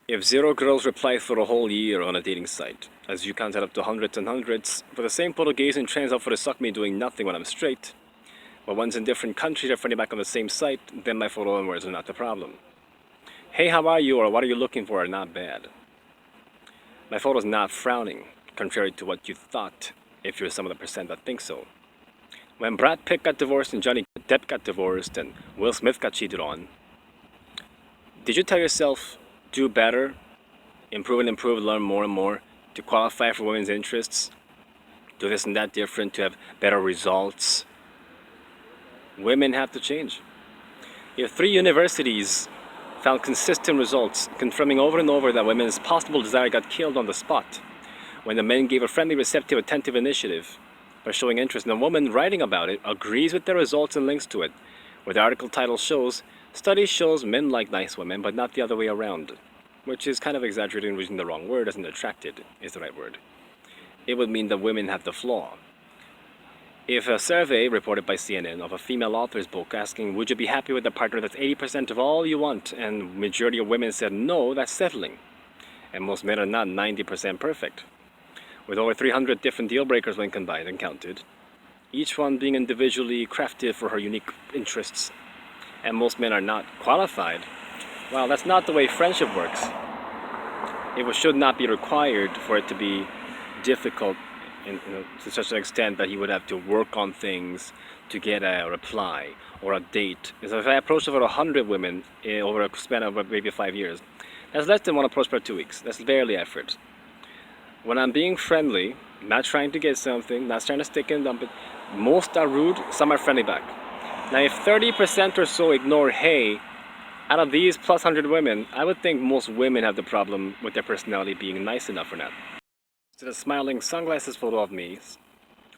If 0 girls reply for a whole year on a dating site, as you counted up to hundreds and hundreds, for the same photo gazing trans out for to suck me doing nothing when I'm straight, but one's in different countries are friendly back on the same site, then my photo and words are not the problem. Hey, how are you, or what are you looking for are not bad. My photo's not frowning, contrary to what you thought, if you're some of the percent that think so. When Brad Pitt got divorced and Johnny Depp got divorced and Will Smith got cheated on, did you tell yourself, do better, improve, learn more and more, to qualify for women's interests, do this and that different, to have better results? Women have to change. If 3 universities found consistent results, confirming over and over that women's possible desire got killed on the spot, when the men gave a friendly, receptive, attentive initiative by showing interest, and the woman writing about it agrees with their results and links to it, where the article title shows, study shows men like nice women, but not the other way around, which is kind of exaggerating and using the wrong word, as in attracted is the right word. It would mean that women have the flaw. If a survey reported by CNN of a female author's book asking, would you be happy with a partner that's 80% of all you want, and majority of women said no, that's settling. And most men are not 90% perfect. With over 300 different deal breakers when combined and counted, each one being individually crafted for her unique interests, and most men are not qualified, well, that's not the way friendship works. It should not be required for it to be difficult to such an extent that he would have to work on things to get a reply or a date. So if I approach over 100 women over a span of maybe 5 years, that's less than one approach per 2 weeks. That's barely effort. When I'm being friendly, not trying to get something, not trying to stick and dump it, most are rude, some are friendly back. Now if 30% or so ignore hey, out of these plus 100 women, I would think most women have the problem with their personality being nice enough or not. To the smiling sunglasses photo of me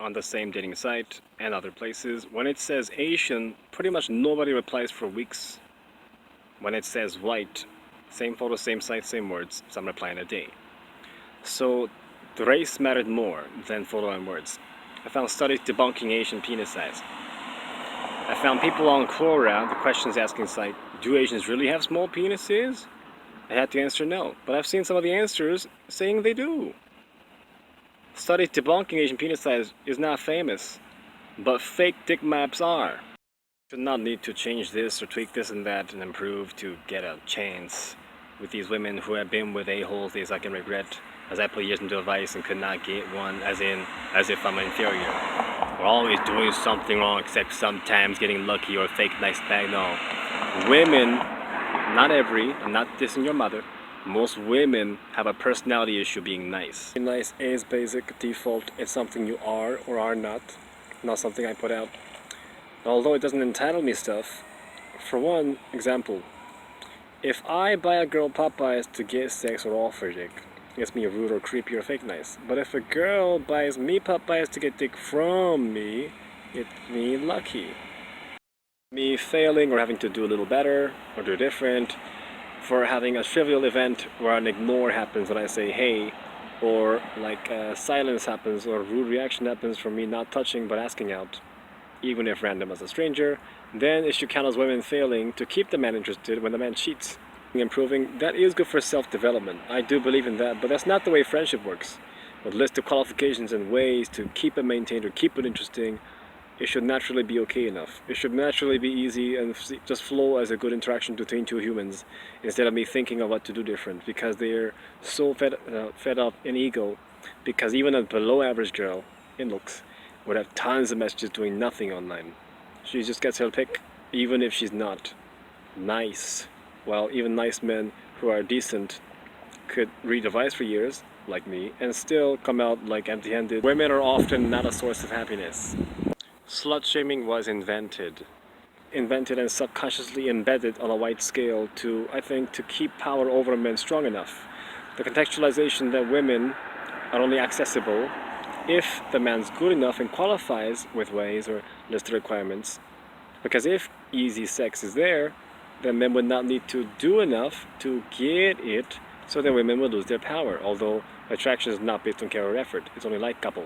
on the same dating site and other places, when it says Asian, pretty much nobody replies for weeks. When it says white, same photo, same site, same words, some reply in a day. So the race mattered more than photo and words. I found studies debunking Asian penis size. I found people on Quora, the questions asking site, do Asians really have small penises? I had to answer no, but I've seen some of the answers saying they do. Studies debunking Asian penis size is not famous, but fake dick maps are. Should not need to change this or tweak this and that and improve to get a chance with these women who have been with a-holes days I can regret, as I put years into a vice and could not get one, as if I'm inferior. We're always doing something wrong except sometimes getting lucky or fake nice bag. No. Women, not every, I'm not dissing your mother, most women have a personality issue being nice. Being nice is basic default. It's something you are or are not something I put out. Although it doesn't entitle me stuff. For one example, if I buy a girl Popeyes to get sex or offer dick, it gets me rude or creepy or fake nice. But if a girl buys me Popeyes to get dick from me, it's me lucky. Me failing or having to do a little better or do different, for having a trivial event where an ignore happens when I say hey, or like silence happens or a rude reaction happens from me not touching but asking out, even if random as a stranger, then it should count as women failing to keep the man interested when the man cheats. Improving, that is good for self-development. I do believe in that, but that's not the way friendship works. With a list of qualifications and ways to keep it maintained or keep it interesting, it should naturally be okay enough. It should naturally be easy and just flow as a good interaction between two humans, instead of me thinking of what to do different, because they're so fed up in ego, because even a below average girl in looks would have tons of messages doing nothing online. She just gets her pick, even if she's not nice. Well, even nice men who are decent could read advice for years, like me, and still come out like empty-handed. Women are often not a source of happiness. Slut-shaming was invented and subconsciously embedded on a wide scale to, I think, to keep power over men strong enough. The contextualization that women are only accessible if the man's good enough and qualifies with ways or list of requirements. Because if easy sex is there, then men would not need to do enough to get it, so then women would lose their power, although attraction is not based on care or effort, it's only like couple.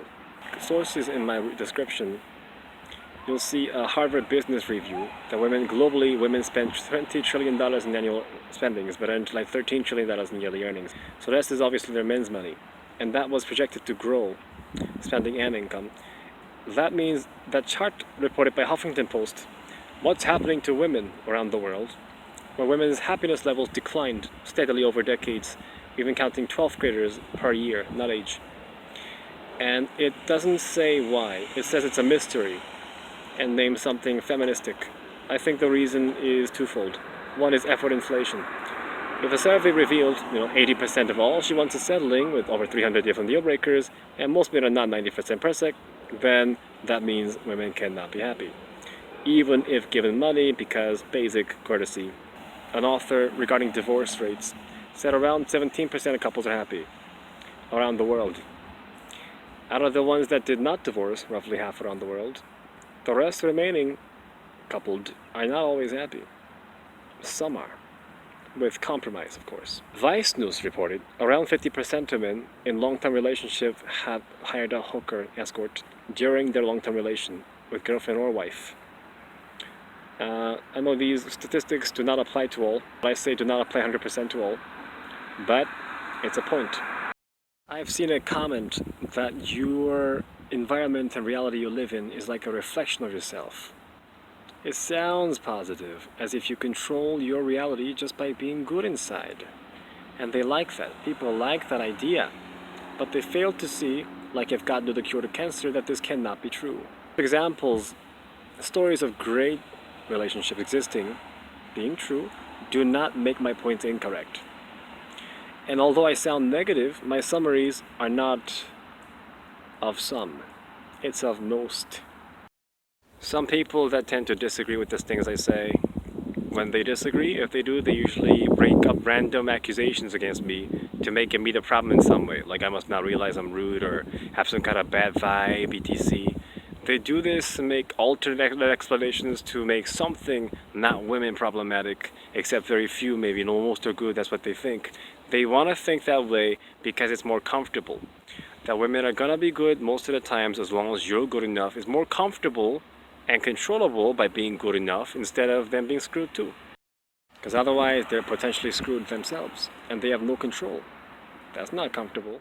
Sources in my description you'll see a Harvard Business Review that women spend $20 trillion in annual spendings, but earn like $13 trillion in yearly earnings. So the rest is obviously their men's money. And that was projected to grow, spending and income. That means that chart reported by Huffington Post, what's happening to women around the world, where women's happiness levels declined steadily over decades, even counting 12th graders per year, not age. And it doesn't say why. It says it's a mystery and names something feministic. I think the reason is twofold. One is effort inflation. If a survey revealed, 80% of all she wants is settling with over 300 different deal breakers, and most men are not 90% persec, then that means women cannot be happy, even if given money, because basic courtesy. An author regarding divorce rates said around 17% of couples are happy around the world. Out of the ones that did not divorce, roughly half around the world, the rest remaining coupled are not always happy. Some are, with compromise, of course. Vice News reported around 50% of men in long-term relationship had hired a hooker escort during their long-term relation with girlfriend or wife. I know these statistics do not apply to all. I say do not apply 100% to all, but it's a point. I've seen a comment that your environment and reality you live in is like a reflection of yourself. It sounds positive, as if you control your reality just by being good inside. And they like that. People like that idea. But they fail to see, like if God knew the cure to cancer, that this cannot be true. Examples, stories of great relationships existing, being true, do not make my point incorrect. And although I sound negative, my summaries are not of some. It's of most. Some people that tend to disagree with these things I say, when they disagree, if they do, they usually break up random accusations against me to make me the problem in some way. Like I must not realize I'm rude or have some kind of bad vibe, etc. They do this and make alternate explanations to make something not women problematic, except very few maybe, most are good, that's what they think. They want to think that way because it's more comfortable. That women are gonna be good most of the times as long as you're good enough is more comfortable and controllable by being good enough instead of them being screwed too. Because otherwise they're potentially screwed themselves and they have no control. That's not comfortable.